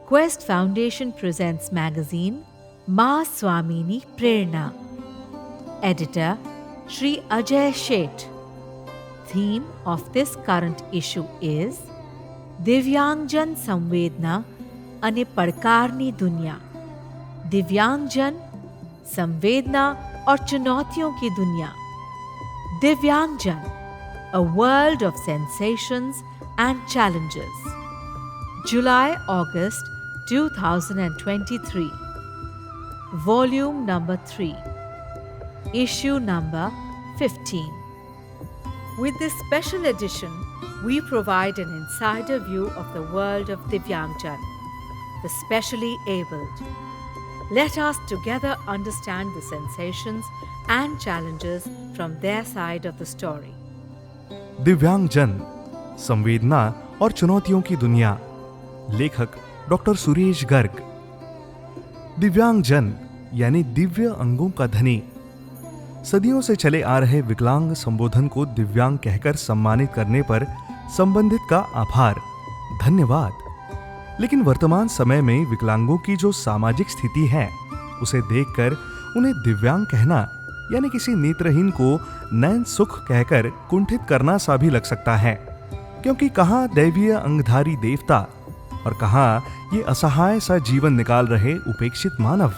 Quest Foundation presents magazine Ma Swamini Prerna. Editor Shri Ajay Sheth. Theme of this current issue is Divyangjan Samvedna અને પડકારની दुनिया. दिव्यांगजन, संवेदना और चुनौतियों की दुनिया. दिव्यांगजन, a world of sensations and challenges. July-August 2023. Volume number 3. Issue number 15. With this special edition, we provide an insider view of the world of Divyangjan, the specially abled. Let us together understand the sensations and challenges from their side of the story. दिव्यांगजन, संवेदना और चुनौतियों की दुनिया. लेखक doctor Suresh Garg. दिव्यांगजन यानी दिव्य अंगों का धनी. सदियों से चले आ रहे विकलांग संबोधन को दिव्यांग कहकर सम्मानित करने पर संबंधित का आभार, धन्यवाद. लेकिन वर्तमान समय में विकलांगों की जो सामाजिक स्थिति है, उसे देखकर उन्हें दिव्यांग कहना यानी किसी नेत्रहीन को नयन सुख कहकर कुंठित करना सा भी लग सकता है. क्योंकि कहाँ दैवीय अंगधारी देवता और कहाँ ये असहाय सा जीवन निकाल रहे उपेक्षित मानव.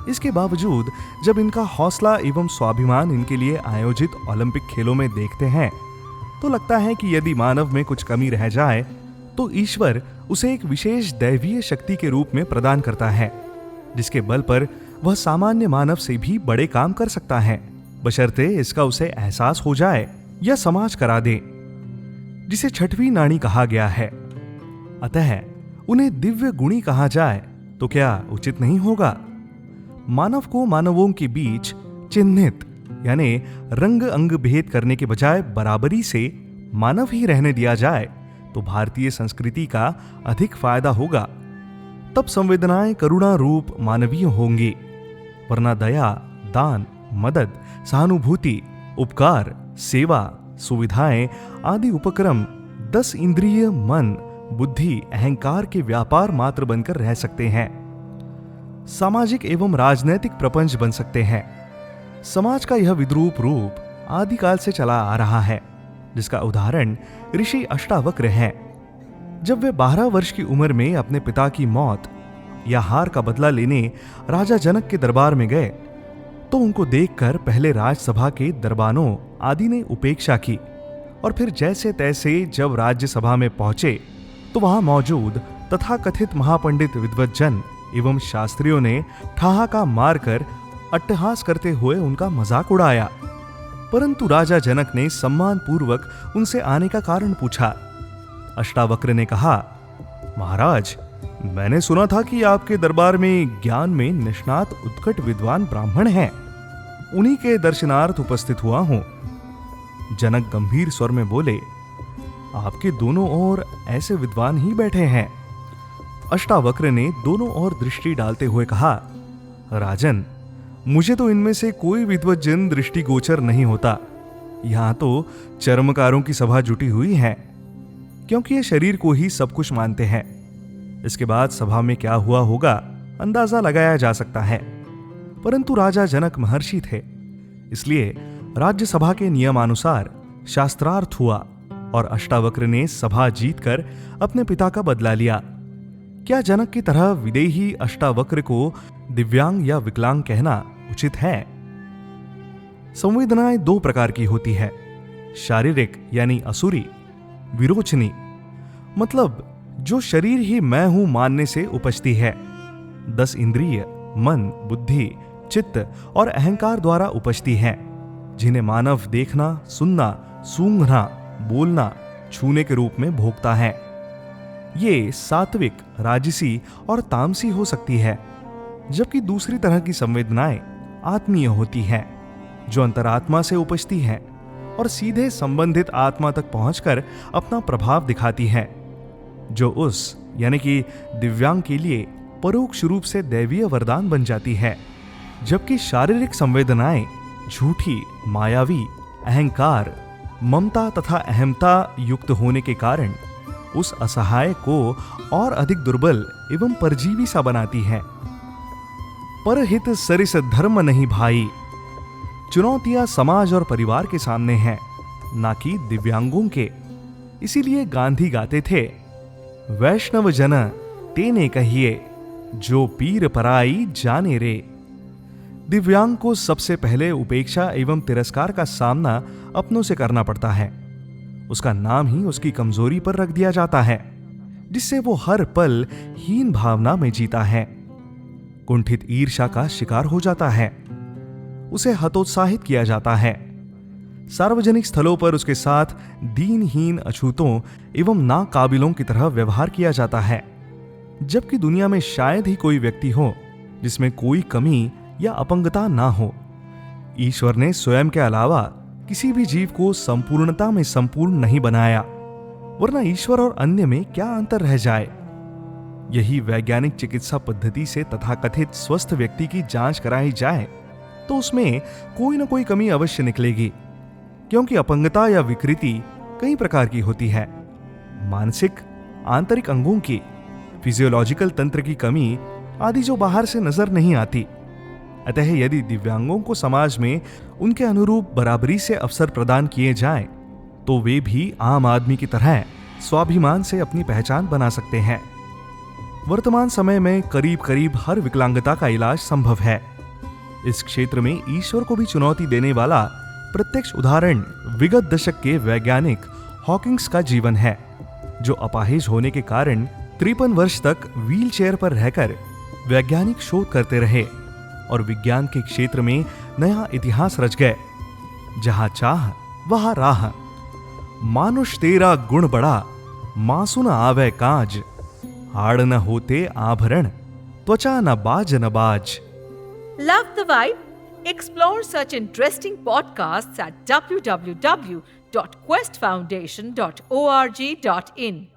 इसके बावजूद जब इनका हौसला एवं स्वाभिमान इनके लिए आयोजित ओलंपिक खेलों में देखते हैं, तो लगता है कि यदि मानव में कुछ कमी रह जाए तो ईश्वर उसे एक विशेष दैवीय शक्ति के रूप में प्रदान करता है, जिसके बल पर वह सामान्य मानव से भी बड़े काम कर सकता है, बशर्ते इसका उसे एहसास हो जाए या समाज करा दे, जिसे छठवीं नाड़ी कहा गया है. अतः उन्हें दिव्य गुणी कहा जाए तो क्या उचित नहीं होगा? मानव को मानवों के बीच चिन्हित यानी रंग अंग भेद करने के बजाय बराबरी से मानव ही रहने दिया जाए तो भारतीय संस्कृति का अधिक फायदा होगा. तब संवेदनाएं करुणा रूप मानवीय होंगी, वरना दया, दान, मदद, सहानुभूति, उपकार, सेवा, सुविधाएं आदि उपक्रम 10 इंद्रिय, मन, बुद्धि, अहंकार के व्यापार मात्र बनकर रह सकते हैं. सामाजिक एवं राजनैतिक प्रपंच बन सकते हैं. समाज का यह विद्रूप रूप आदिकाल से चला आ रहा है, जिसका उदाहरण ऋषि अष्टावक्र हैं. जब वे 12 वर्ष की उम्र में अपने पिता की मौत या हार का बदला लेने राजा जनक के दरबार में गए, तो उनको देखकर पहले राजसभा के दरबानों आदि ने उपेक्षा की, और फिर जैसे तैसे जब राज्यसभा में पहुंचे तो वहां मौजूद तथाकथित महापंडित विद्वज्जन एवं शास्त्रियों ने ठहाका मारकर अट्टहास करते हुए उनका मजाक उड़ाया. परंतु राजा जनक ने सम्मान पूर्वक उनसे आने का कारण पूछा. अष्टावक्र ने कहा, महाराज, मैंने सुना था कि आपके दरबार में ज्ञान में निष्णात उत्कट विद्वान ब्राह्मण हैं. उन्हीं के दर्शनार्थ उपस्थित हुआ हूं. जनक गंभीर स्वर में बोले, आपके दोनों ओर ऐसे विद्वान ही बैठे हैं. अष्टावक्र ने दोनों ओर दृष्टि डालते हुए कहा, राजन, मुझे तो इनमें से कोई विद्वज्जन दृष्टिगोचर नहीं होता. यहां तो चर्मकारों की सभा जुटी हुई है, क्योंकि ये शरीर को ही सब कुछ मानते हैं. इसके बाद सभा में क्या हुआ होगा अंदाजा लगाया जा सकता है. परंतु राजा जनक महर्षि थे, इसलिए राज्यसभा के नियमानुसार शास्त्रार्थ हुआ और अष्टावक्र ने सभा जीतकर अपने पिता का बदला लिया. क्या जनक की तरह विदेही अष्टावक्र को दिव्यांग या विकलांग कहना उचित है? संवेदनाएं 2 प्रकार की होती है, शारीरिक यानी असुरी, विरोचनी मतलब जो शरीर ही मैं हूं मानने से उपजती है. 10 इंद्रिय, मन, बुद्धि, चित्त और अहंकार द्वारा उपजती है, जिन्हें मानव देखना, सुनना, सूंघना, बोलना, छूने के रूप में भोगता है. ये सात्विक, राजसी और तामसी हो सकती है, जबकि दूसरी तरह की संवेदनाएं आत्मीय होती हैं, जो अंतरात्मा से उपजती हैं और सीधे संबंधित आत्मा तक पहुंचकर अपना प्रभाव दिखाती हैं, जो उस यानी कि दिव्यांग के लिए परोक्ष रूप से दैवीय वरदान बन जाती है. जबकि शारीरिक संवेदनाएं झूठी, मायावी, अहंकार, ममता तथा अहमता युक्त होने के कारण उस असहाय को और अधिक दुर्बल एवं परजीवी सा बनाती है। परहित सरिस धर्म नहीं भाई। चुनौतियां समाज और परिवार के सामने हैं, ना कि दिव्यांगों के। इसीलिए गांधी गाते थे, वैष्णव जन तेने कहिए, जो पीर पराई जाने रे। दिव्यांग को सबसे पहले उपेक्षा एवं तिरस्कार का सामना अपनों से करना पड़ता है। उसका नाम ही उसकी कमजोरी पर रख दिया जाता है, जिससे वो हर पल हीन भावना में जीता है, कुंठित ईर्ष्या का शिकार हो जाता है, उसे हतोत्साहित किया जाता है। सार्वजनिक स्थलों पर उसके साथ दीनहीन अछूतों एवं नाकाबिलों की तरह व्यवहार किया जाता है, जबकि दुनिया में शायद ही कोई व्यक्ति हो जिसमें कोई कमी या अपंगता ना हो। ईश्वर ने स्वयं के अलावा किसी भी जीव को संपूर्णता में संपूर्ण नहीं बनाया, वरना ईश्वर और अन्य में क्या अंतर रह जाए। यही वैज्ञानिक चिकित्सा पद्धति से तथाकथित स्वस्थ व्यक्ति की जांच कराई जाए तो उसमें कोई ना कोई कमी अवश्य निकलेगी, क्योंकि अपंगता या विकृति कई प्रकार की होती है। मानसिक, आंतरिक अंगों की, फिजियोलॉजिकल तंत्र की कमी आदि जो बाहर से नजर नहीं आती। अतः यदि दिव्यांगों को समाज में उनके अनुरूप बराबरी से अवसर प्रदान किए जाएं, तो वे भी आम आदमी की तरह स्वाभिमान से अपनी पहचान बना सकते हैं। वर्तमान समय में करीब करीब हर विकलांगता का इलाज संभव है। इस क्षेत्र में ईश्वर को भी चुनौती देने वाला प्रत्यक्ष उदाहरण विगत दशक के वैज्ञानिक हॉकिंग्स का जीवन है, जो अपाहिज होने के कारण 53 वर्ष तक व्हील चेयर पर रहकर वैज्ञानिक शोध करते रहे और विज्ञान के क्षेत्र में नया इतिहास रच गए। जहां चाह वहां राह। मानुष तेरा गुण बड़ा, मासु न आवे काज। हाड़ न होते आभरण, त्वचा न बाज न बाज। Love the vibe? Explore such interesting podcasts at www.questfoundation.org.in.